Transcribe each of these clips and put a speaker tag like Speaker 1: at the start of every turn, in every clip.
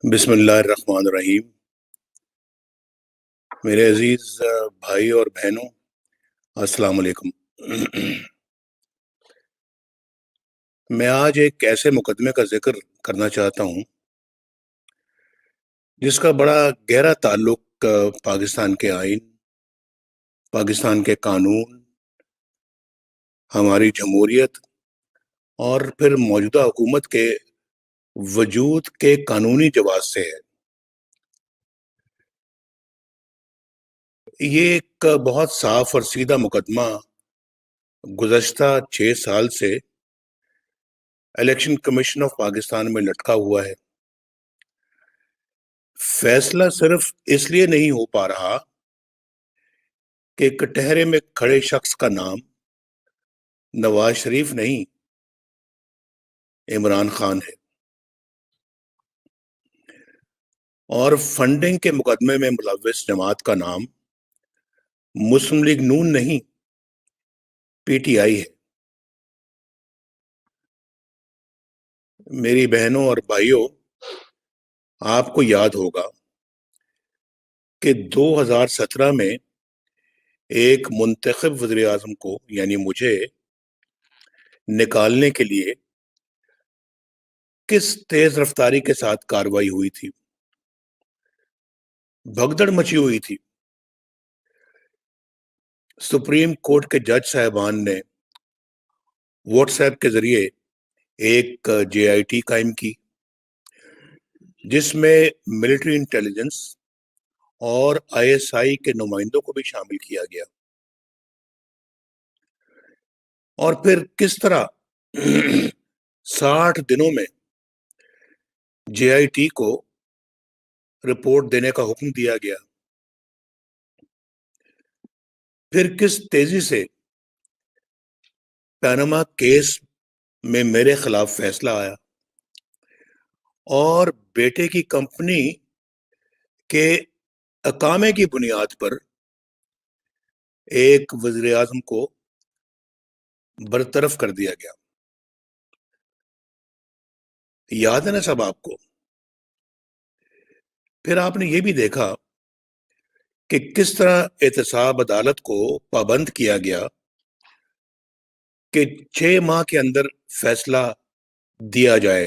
Speaker 1: بسم اللہ الرحمن الرحیم۔ میرے عزیز بھائی اور بہنوں، السلام علیکم۔ میں آج ایک ایسے مقدمے کا ذکر کرنا چاہتا ہوں جس کا بڑا گہرا تعلق پاکستان کے آئین، پاکستان کے قانون، ہماری جمہوریت اور پھر موجودہ حکومت کے وجود کے قانونی جواز سے ہے۔ یہ ایک بہت صاف اور سیدھا مقدمہ گزشتہ 6 سال سے الیکشن کمیشن آف پاکستان میں لٹکا ہوا ہے۔ فیصلہ صرف اس لیے نہیں ہو پا رہا کہ کٹہرے میں کھڑے شخص کا نام نواز شریف نہیں، عمران خان ہے، اور فنڈنگ کے مقدمے میں ملوث جماعت کا نام مسلم لیگ نون نہیں، پی ٹی آئی ہے۔ میری بہنوں اور بھائیوں، آپ کو یاد ہوگا کہ 2017 میں ایک منتخب وزیر اعظم کو یعنی مجھے نکالنے کے لیے کس تیز رفتاری کے ساتھ کارروائی ہوئی تھی، بھگدڑ مچی ہوئی تھی۔ سپریم کورٹ کے جج صاحبان نے واٹس ایپ کے ذریعے ایک جے آئی ٹی قائم کی جس میں ملٹری انٹیلیجنس اور آئی ایس آئی کے نمائندوں کو بھی شامل کیا گیا، اور پھر کس طرح 60 دنوں میں جے آئی ٹی کو رپورٹ دینے کا حکم دیا گیا، پھر کس تیزی سے پیناما کیس میں میرے خلاف فیصلہ آیا اور بیٹے کی کمپنی کے اقامے کی بنیاد پر ایک وزیر اعظم کو برطرف کر دیا گیا۔ یاد ہے نا سب آپ کو؟ پھر آپ نے یہ بھی دیکھا کہ کس طرح احتساب عدالت کو پابند کیا گیا کہ 6 ماہ کے اندر فیصلہ دیا جائے،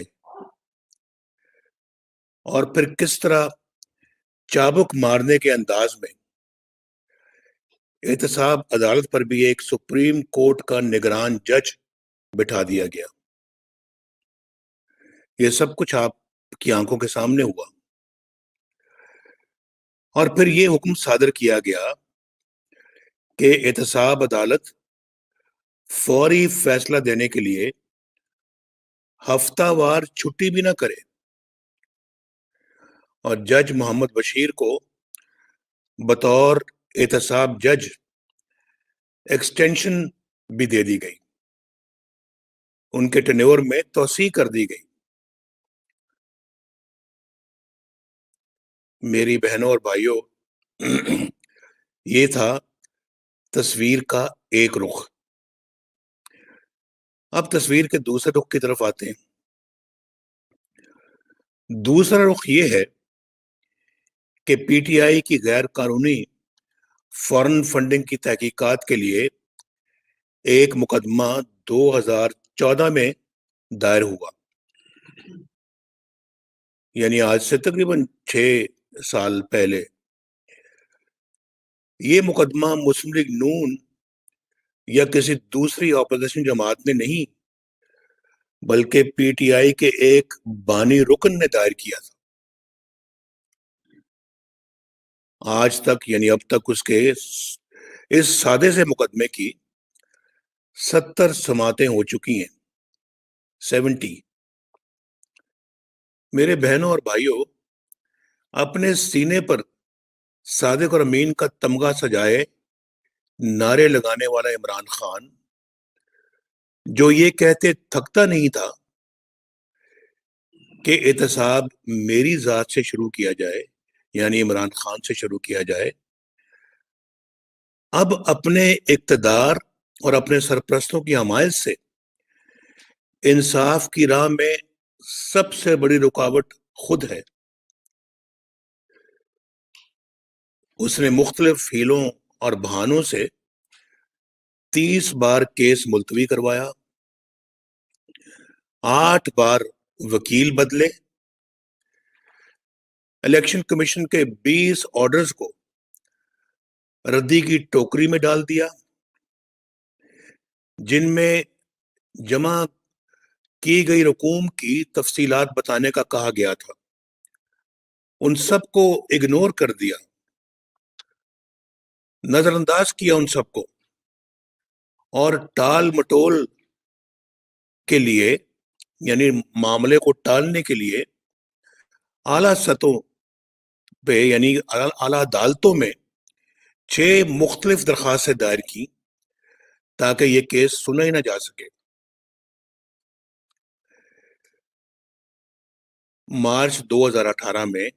Speaker 1: اور پھر کس طرح چابک مارنے کے انداز میں احتساب عدالت پر بھی ایک سپریم کورٹ کا نگران جج بٹھا دیا گیا۔ یہ سب کچھ آپ کی آنکھوں کے سامنے ہوا، اور پھر یہ حکم صادر کیا گیا کہ احتساب عدالت فوری فیصلہ دینے کے لیے ہفتہ وار چھٹی بھی نہ کرے، اور جج محمد بشیر کو بطور احتساب جج ایکسٹینشن بھی دے دی گئی، ان کے ٹینیور میں توسیع کر دی گئی۔ میری بہنوں اور بھائیوں، یہ تھا تصویر کا ایک رخ۔ اب تصویر کے دوسرے رخ کی طرف آتے ہیں۔ دوسرا رخ یہ ہے کہ پی ٹی آئی کی غیر قانونی فارن فنڈنگ کی تحقیقات کے لیے ایک مقدمہ 2014 میں دائر ہوا، یعنی آج سے تقریباً 6 سال پہلے۔ یہ مقدمہ مسلم لیگ نون یا کسی دوسری اپوزیشن جماعت نے نہیں، بلکہ پی ٹی آئی کے ایک بانی رکن نے دائر کیا تھا۔ آج تک یعنی اب تک اس کے اس سادے سے مقدمے کی 70 سماعتیں ہو چکی ہیں، 70۔ میرے بہنوں اور بھائیوں، اپنے سینے پر صادق اور امین کا تمغہ سجائے نعرے لگانے والا عمران خان، جو یہ کہتے تھکتا نہیں تھا کہ احتساب میری ذات سے شروع کیا جائے، یعنی عمران خان سے شروع کیا جائے، اب اپنے اقتدار اور اپنے سرپرستوں کی حمایت سے انصاف کی راہ میں سب سے بڑی رکاوٹ خود ہے۔ اس نے مختلف ہیلوں اور بہانوں سے 30 بار کیس ملتوی کروایا، 8 بار وکیل بدلے، الیکشن کمیشن کے 20 آرڈرز کو ردی کی ٹوکری میں ڈال دیا، جن میں جمع کی گئی رقوم کی تفصیلات بتانے کا کہا گیا تھا، ان سب کو اگنور کر دیا، نظر انداز کیا ان سب کو، اور ٹال مٹول کے لیے، یعنی معاملے کو ٹالنے کے لیے اعلیٰ سطحوں پہ یعنی اعلیٰ عدالتوں میں 6 مختلف درخواستیں دائر کی تاکہ یہ کیس سنا ہی نہ جا سکے۔ مارچ 2018 میں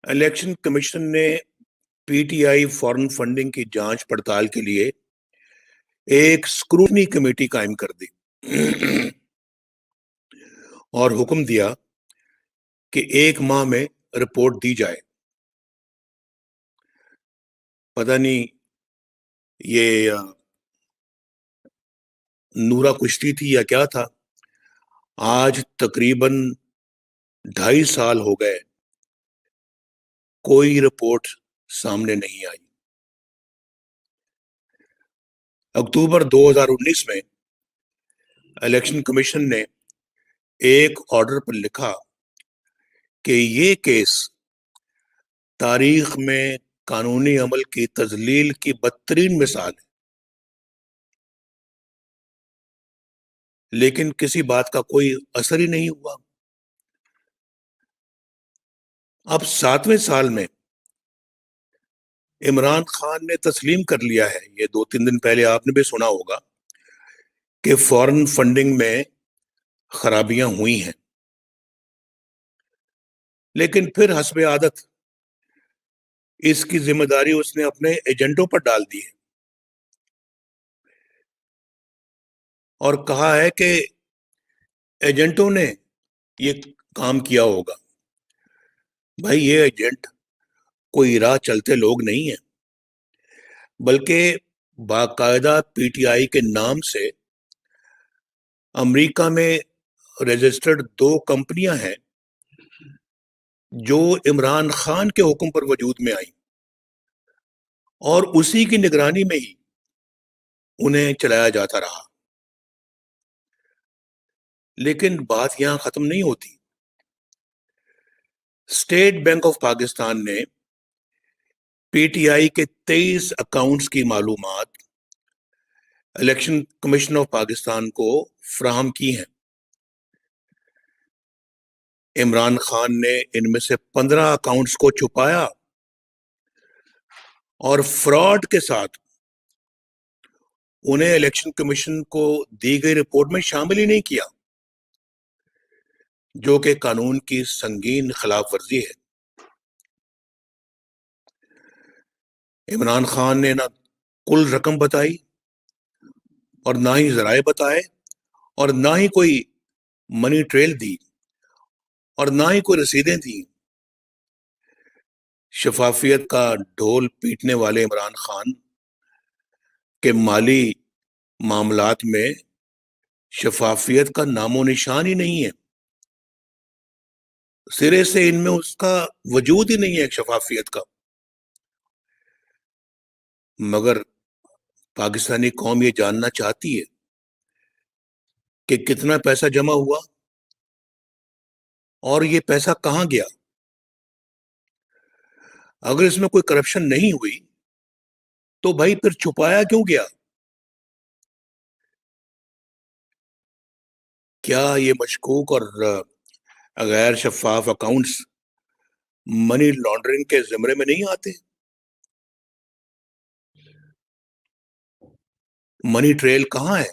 Speaker 1: الیکشن کمیشن نے P T I foreign funding کی جانچ پڑتال کے لیے ایک اسکروٹنی کمیٹی قائم کر دی اور حکم دیا کہ 1 ماہ میں رپورٹ دی جائے۔ پتہ نہیں یہ نورا کشتی تھی یا کیا تھا، آج تقریباً 2.5 سال ہو گئے، کوئی رپورٹ سامنے نہیں آئی۔ اکتوبر 2019 میں الیکشن کمیشن نے ایک آرڈر پر لکھا کہ یہ کیس تاریخ میں قانونی عمل کی تذلیل کی بدترین مثال ہے، لیکن کسی بات کا کوئی اثر ہی نہیں ہوا۔ اب 7ویں سال میں عمران خان نے تسلیم کر لیا ہے، یہ 2-3 دن پہلے آپ نے بھی سنا ہوگا کہ فارن فنڈنگ میں خرابیاں ہوئی ہیں، لیکن پھر حسب عادت اس کی ذمہ داری اس نے اپنے ایجنٹوں پر ڈال دی ہے اور کہا ہے کہ ایجنٹوں نے یہ کام کیا ہوگا۔ بھائی، یہ ایجنٹ کوئی راہ چلتے لوگ نہیں ہیں، بلکہ باقاعدہ پی ٹی آئی کے نام سے امریکہ میں رجسٹرڈ 2 کمپنیاں ہیں جو عمران خان کے حکم پر وجود میں آئیں اور اسی کی نگرانی میں ہی انہیں چلایا جاتا رہا۔ لیکن بات یہاں ختم نہیں ہوتی۔ اسٹیٹ بینک آف پاکستان نے پی ٹی آئی کے 23 اکاؤنٹس کی معلومات الیکشن کمیشن آف پاکستان کو فراہم کی ہیں۔ عمران خان نے ان میں سے 15 اکاؤنٹس کو چھپایا اور فراڈ کے ساتھ انہیں الیکشن کمیشن کو دی گئی رپورٹ میں شامل ہی نہیں کیا، جو کہ قانون کی سنگین خلاف ورزی ہے۔ عمران خان نے نہ کل رقم بتائی اور نہ ہی ذرائع بتائے اور نہ ہی کوئی منی ٹریل دی اور نہ ہی کوئی رسیدیں دی۔ شفافیت کا ڈھول پیٹنے والے عمران خان کے مالی معاملات میں شفافیت کا نام و نشان ہی نہیں ہے، سرے سے ان میں اس کا وجود ہی نہیں ہے شفافیت کا۔ مگر پاکستانی قوم یہ جاننا چاہتی ہے کہ کتنا پیسہ جمع ہوا اور یہ پیسہ کہاں گیا۔ اگر اس میں کوئی کرپشن نہیں ہوئی تو بھائی پھر چھپایا کیوں گیا؟ کیا یہ مشکوک اور غیر شفاف اکاؤنٹس منی لانڈرنگ کے زمرے میں نہیں آتے؟ منی ٹریل کہاں ہے؟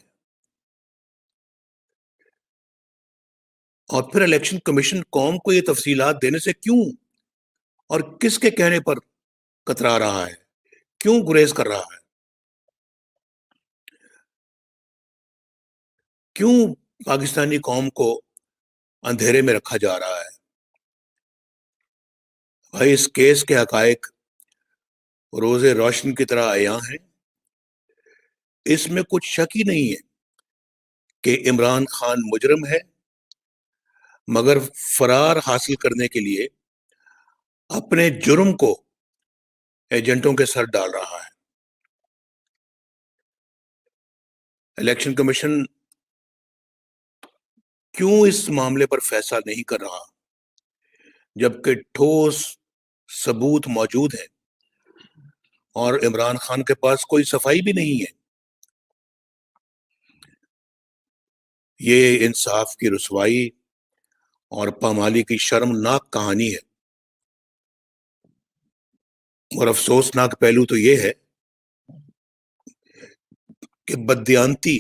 Speaker 1: اور پھر الیکشن کمیشن قوم کو یہ تفصیلات دینے سے کیوں اور کس کے کہنے پر کترا رہا ہے، کیوں گریز کر رہا ہے؟ کیوں پاکستانی قوم کو اندھیرے میں رکھا جا رہا ہے؟ بھائی، اس کیس کے حقائق روز روشن کی طرح عیاں ہیں۔ اس میں کچھ شک ہی نہیں ہے کہ عمران خان مجرم ہے، مگر فرار حاصل کرنے کے لیے اپنے جرم کو ایجنٹوں کے سر ڈال رہا ہے۔ الیکشن کمیشن کیوں اس معاملے پر فیصلہ نہیں کر رہا جبکہ ٹھوس ثبوت موجود ہے اور عمران خان کے پاس کوئی صفائی بھی نہیں ہے؟ یہ انصاف کی رسوائی اور پامالی کی شرمناک کہانی ہے، اور افسوسناک پہلو تو یہ ہے کہ بددیانتی،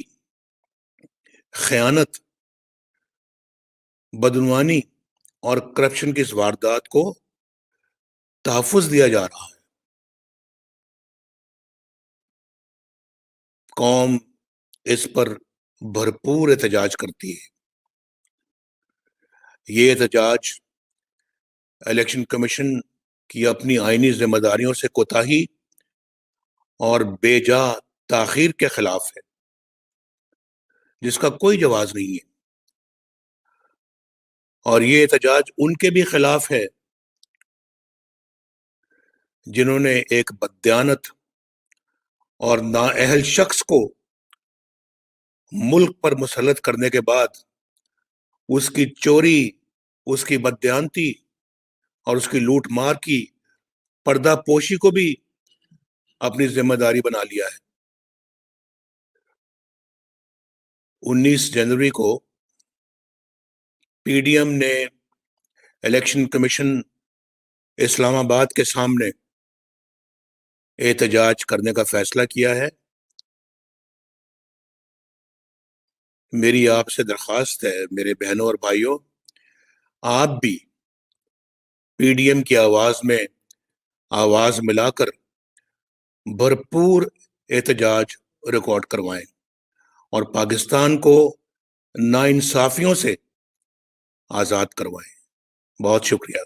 Speaker 1: خیانت، بدعنوانی اور کرپشن کی اس واردات کو تحفظ دیا جا رہا ہے۔ قوم اس پر بھرپور احتجاج کرتی ہے۔ یہ احتجاج الیکشن کمیشن کی اپنی آئینی ذمہ داریوں سے کوتاہی اور بے جا تاخیر کے خلاف ہے، جس کا کوئی جواز نہیں ہے، اور یہ احتجاج ان کے بھی خلاف ہے جنہوں نے ایک بددیانت اور نااہل شخص کو ملک پر مسلط کرنے کے بعد اس کی چوری، اس کی بددیانتی اور اس کی لوٹ مار کی پردہ پوشی کو بھی اپنی ذمہ داری بنا لیا ہے۔ 19 جنوری کو پی ڈی ایم نے الیکشن کمیشن اسلام آباد کے سامنے احتجاج کرنے کا فیصلہ کیا ہے۔ میری آپ سے درخواست ہے، میرے بہنوں اور بھائیوں، آپ بھی پی ڈی ایم کی آواز میں آواز ملا کر بھرپور احتجاج ریکارڈ کروائیں اور پاکستان کو ناانصافیوں سے آزاد کروائیں۔ بہت شکریہ۔